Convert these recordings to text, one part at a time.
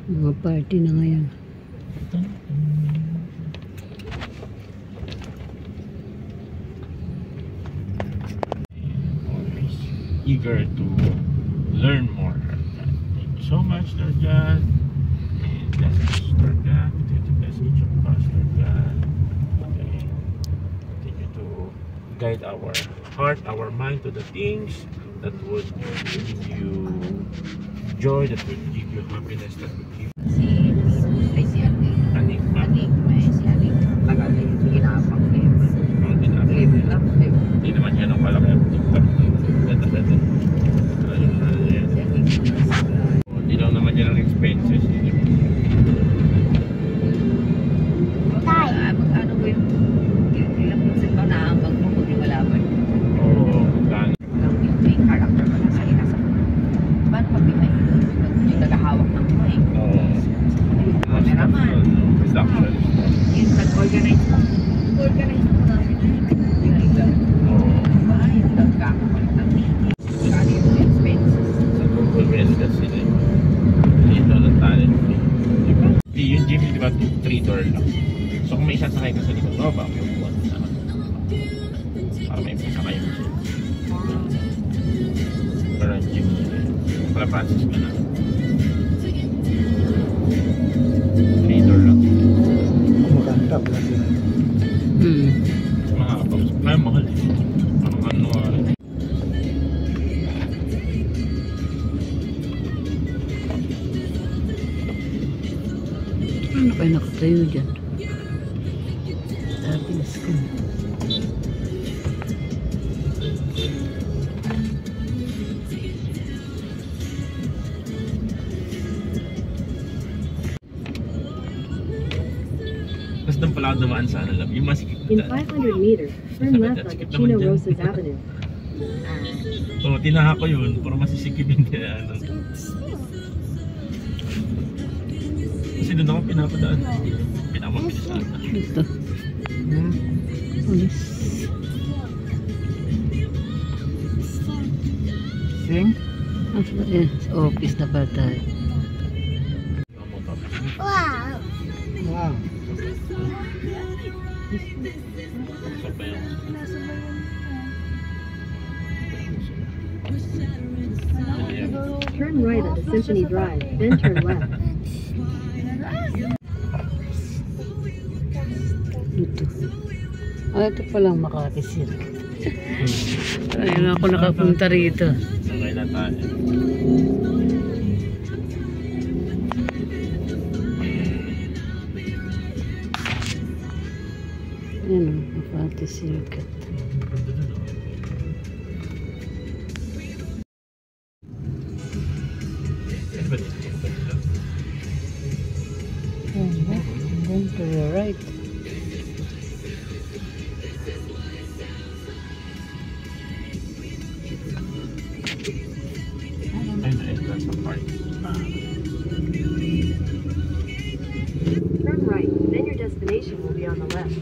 Mga party na ngayon. Always eager to learn more. Thank you so much, Lord God. And bless us, Lord God. Continue to bless each of us, Lord God. Okay. Continue to guide our heart, our mind to the things that would give you joy, that would give you happiness, that would give you Anik. Tagal na yung ginapang Hindi naman yan ang kalaki ng TikTok. Ganda-ganda. Hindi lang naman yan ang expenses. Ano ba yung ilang percent ba na hanggang mo kung di malaman? Oo, gano'n. Yung main character pa na sa'yo nasa paano pag may yung nagahawak ng mic? Oo. Cameraman. Production. Yung nag-organize mo namin yung iba. Oo. Yung nagkakapalit ng meeting. Kali yung expenses. Sa Google Meet kasi dito ng talent fee. Diba? Yung gym, di ba, 3-door lang. So kung may isasakay ka sa likod, ba yung buwan na para may isasakay mo siya. Pero yung gym, pala Francis ka na. 3-door lang. Maganda pala sila. Makakapag. Kaya mahal eh. Parang ano Ano kayo nakatayo dyan? Sabi na ska. Tapos doon pala ako dumaan sa ano lang. Yung masikip In 500 meters, turn left on Chino Rosas Avenue. Oo, tinaha ko yun. Para masisikip yung ano. Kasi doon ako pinapadaan. Pinamabilisan. Ito. Police. Sing? Sa office na ba tayo? Wow. Turn right onto Symphony Drive, then turn left. Ito. Ito palang Makati Circuit. Ayun ako nakapunta rito. Okay na tayo. Ayun, Makati Circuit. Then to the right. Ayun, entrance ng park. Turn right, then your destination will be on the left.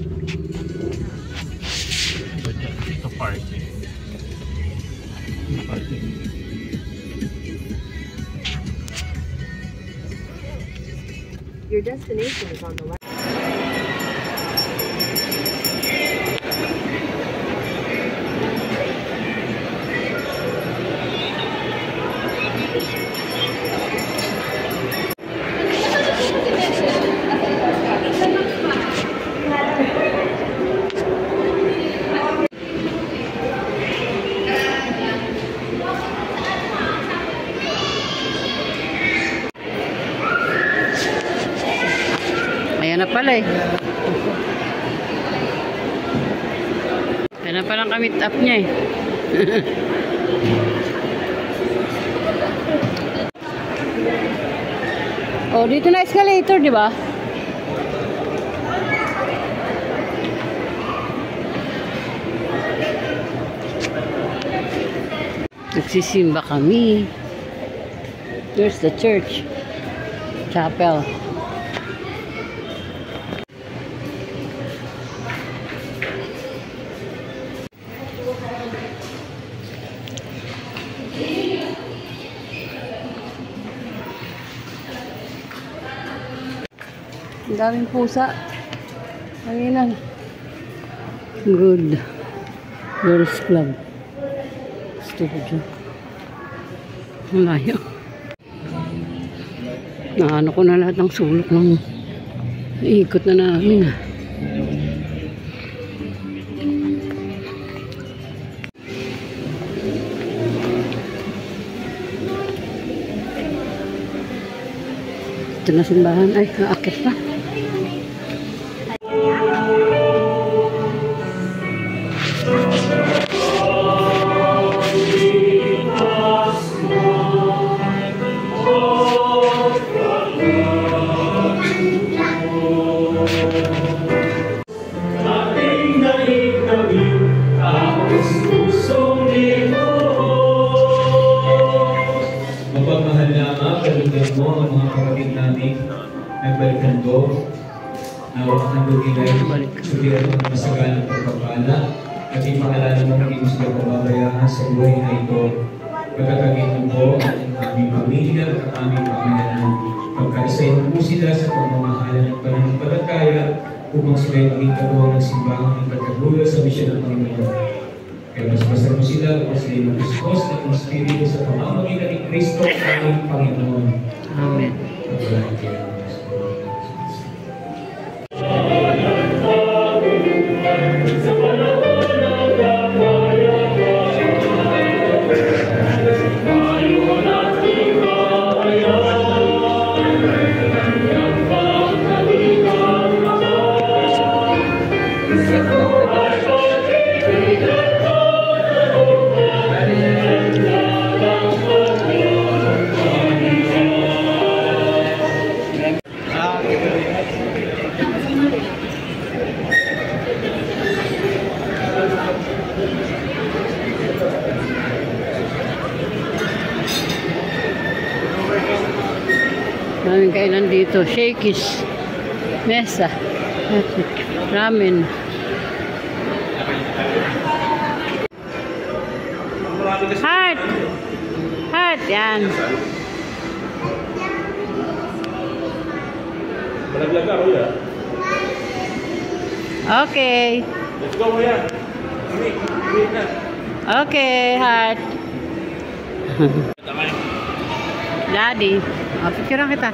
So dyan, dito parking. Parking. Your destination is on the left. Ayan na pala eh. Ayan na palang kamit up niya eh. Oh, dito na escalator, di ba? Nagsisimba kami. Here's the church. Chapel. Ang daming pusa. Ayun. Good. Girls Club. Studio. Ang layo. Naano ko na lahat ng sulok ng ikot na namin. Ito na simbahan. Ay, naakit pa. Mapagmahal na Ama, kalugdan mo ang mga kapatid namin nagbalikan ko. Nawak ng lugilay, suliran mo ng masagalang pagpapala at ipaalala mo hindi mo sila pababayaan sa buhay na ito. Pagkakagitan ko ang aming pamilya at aming pamayanan. Pagkaisayin mo sila sa pagmamahalan ng pananampalataya upang sila ay maging katuwang ng simbahan ng pagkagulo sa misyon ng Panginoon. Kaya mas basta mo sila upang sila mag-uskos at ng Espiritu sa pamamagitan ni Kristo ang aming Panginoon. Amen. Maraming kainan dito. Shakey's. Mesa. Ramen. Heart! Heart! Yan. Malaglag ka, Kuya. Okay. Let's go, Kuya. Wait na. Okay, heart. Daddy. Oh, picturean kita.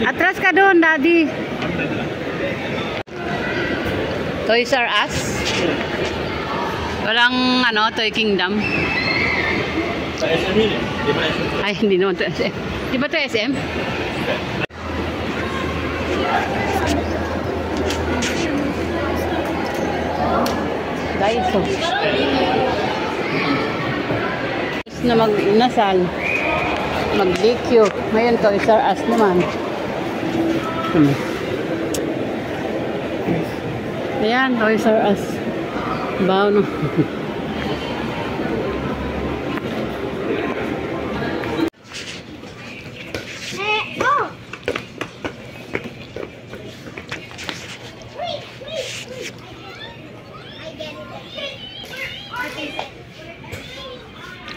Atras ka doon, Daddy. Toys R Us. Walang Toy Kingdom. Sa SM yun eh. Di ba SM? Ay, hindi naman to SM. Di ba to SM? Daiso. Na magnasal. Mag-DQ. Ngayon to, Toys R Us naman. Ayan, Toys R Us. Bawo no.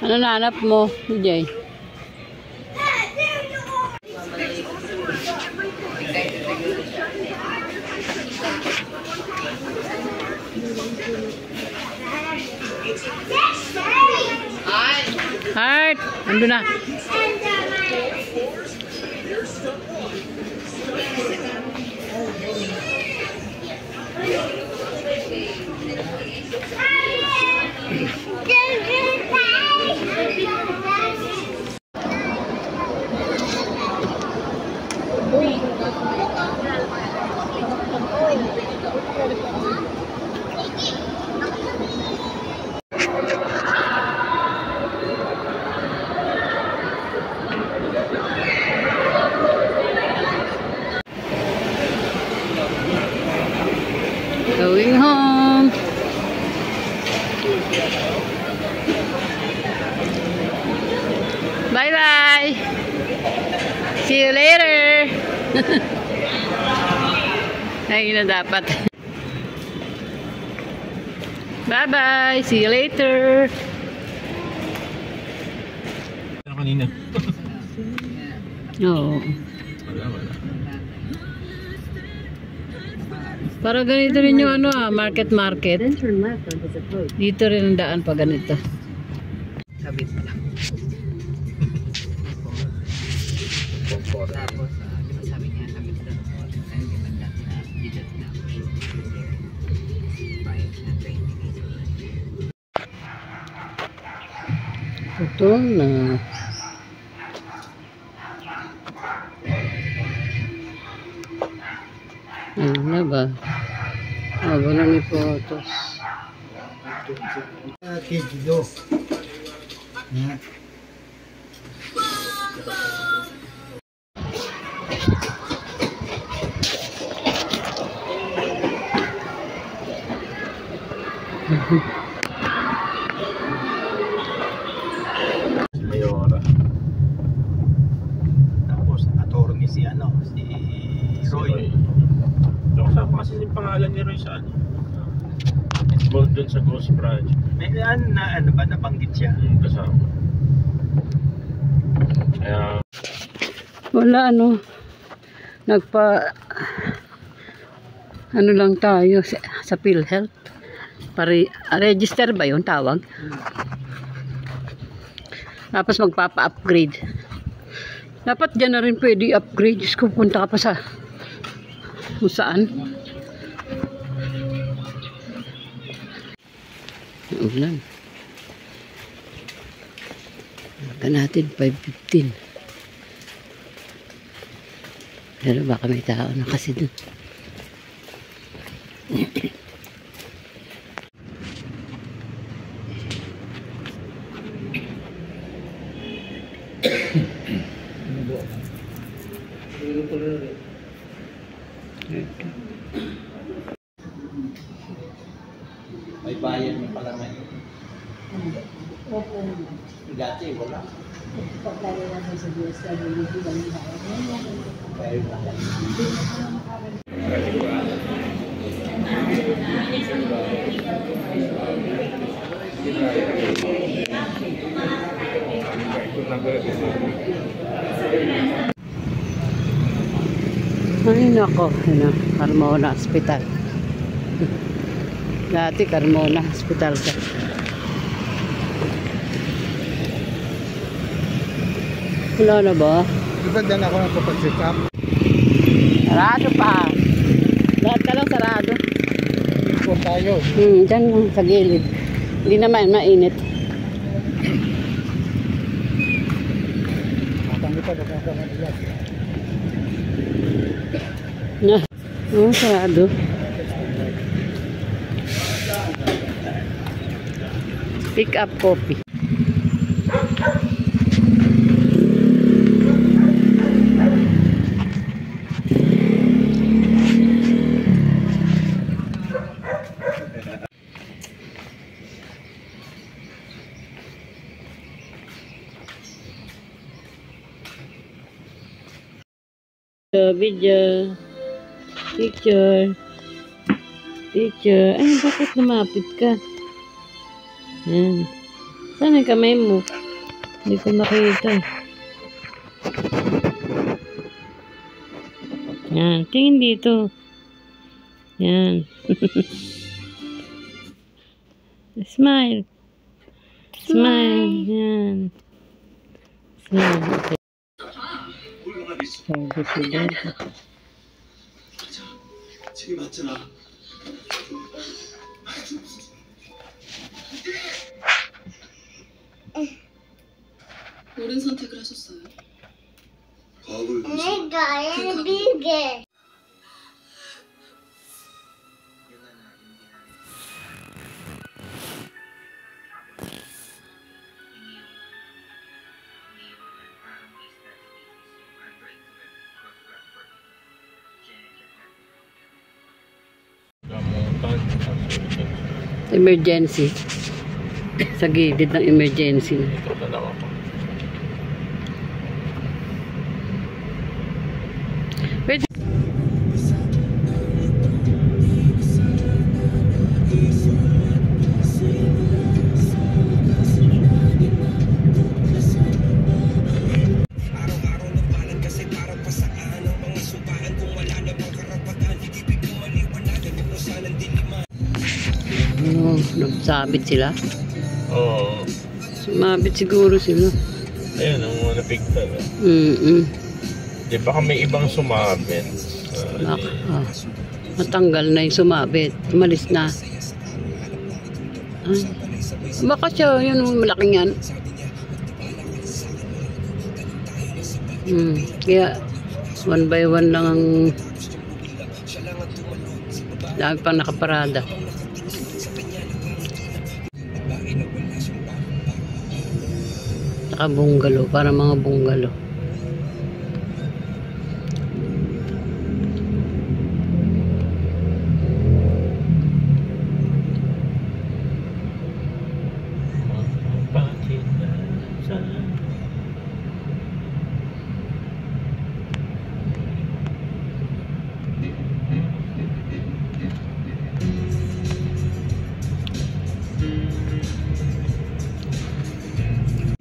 Ano nahanap mo, Jay? Heart! Ando na. Going home. Bye-bye. See you later. Ay, na dapat. Bye-bye. See you later. Ano kanina? Oo. Wala. Para ganito rin yung ano market. Then turn left onto the post. Dito rin ang daan pa ganito. Sabit lang. Tapos, di ba sabi niya, sabit lang. Ay, di ba dati na, dito na. Bayad na 20 pesos. Ito na. Ano na ba? Wala ni photos. Kilo. Yeah. Mayora. Tapos, attorney si Roy. So, kasama kasi yung pangalan ni Roy sa ano? Involved dun sa Ghost Project. Ano ba, nabanggit siya? Kasama. Kaya, Wala ano lang tayo sa PhilHealth. Register ba yun tawag? Tapos magpapa-upgrade. Dapat dyan na rin pwede upgrade. Diyos ko, punta ka pa sa kung saan. Ulan. Baka natin 5:15. Pero baka may tao na kasi dun. May bayan mo pala ngayon. Dati, wala. Ay nako, Carmona Hospital. Dati Carmona Hospital ka. Wala na ba? Di ba dyan ako nagpapag-check up? Sarado pa. Lahat ka lang sarado. Po tayo. Dyan sa gilid. Hindi naman mainit. Matang kita, baka ka nila. Na. Sarado. Pick up coffee. Video. Picture. Ay, bakit lumapit ka? Yan. Saan ang kamay mo? Hindi ko makita. Yan. Tingin dito. Yan. Smile. Smile. Yan. Smile. Okay. Sabi sila. 책이 맞잖아. 옳은 선택을 하셨어요. 과거를 위해서 내가 비게. Emergency. Sa gilid ng emergency. ito dalawa ko. Pwede. Oh, nagsabit sila. Oo. Sumabit siguro sila. Ayun, ang mga napigtal. Mm-mm. Di baka may ibang sumabit. Matanggal na yung sumabit. Umalis na. Ay. Baka siya, yun, malaking yan. Kaya, one by one lang ang dami pang nakaparada. Saka bungalow, para mga bungalow.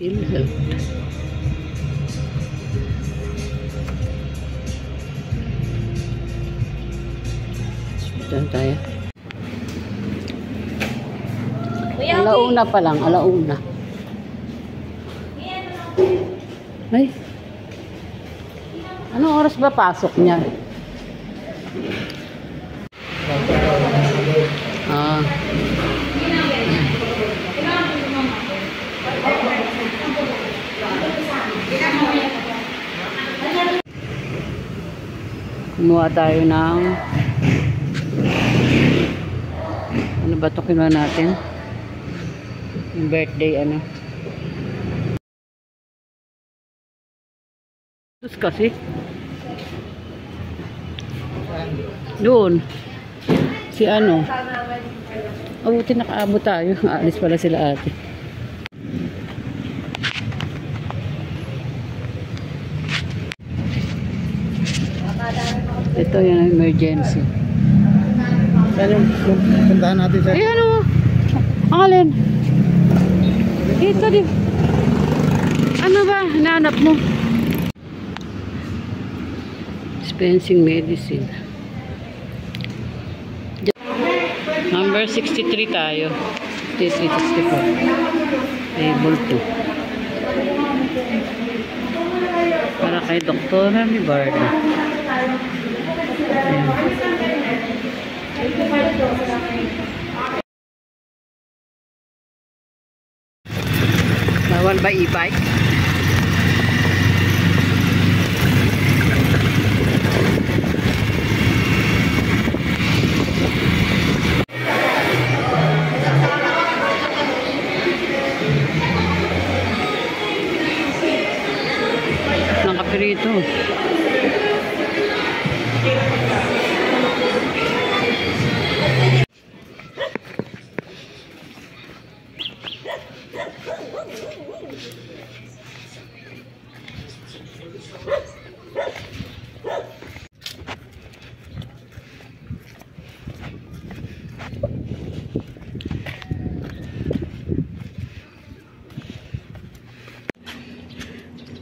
PhilHealth. Saan tayo? Alauna pa lang, alauna. Ay. Anong oras ba pasok niya? Ah. Kumuha tayo ng ano ba ito kinuha natin? Yung birthday ano? Tapos kasi doon si ano abuti nakaabot tayo. Aalis pala sila ate. Ito yung emergency. Saan yung puntahan natin sa... Ay ano? Ang alin? Ito din. Ano ba? Hinahanap mo? Dispensing medicine. Number 63 tayo. 6364. Table 2. Para kay Doktora ni Barda. Ayan. Bawal ba e-bike? Ng kapirito.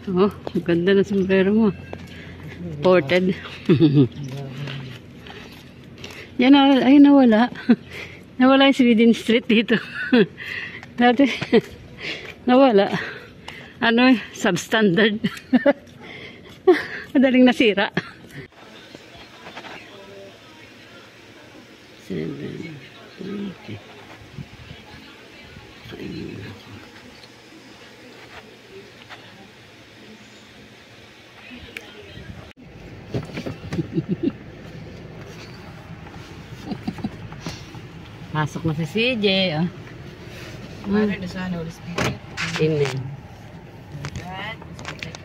Oh, ang ganda na sombrero mo. Ported. Yan na, ay nawala. Nawala yung Sweden Street dito. Dati, nawala. Ano, substandard. Madaling nasira. 7. Okay. Pasok na si CJ, oh. Father, the Son, Holy Spirit. Amen. God,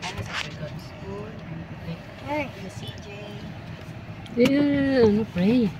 as we go to school, and protect the CJ. Yeah, pray.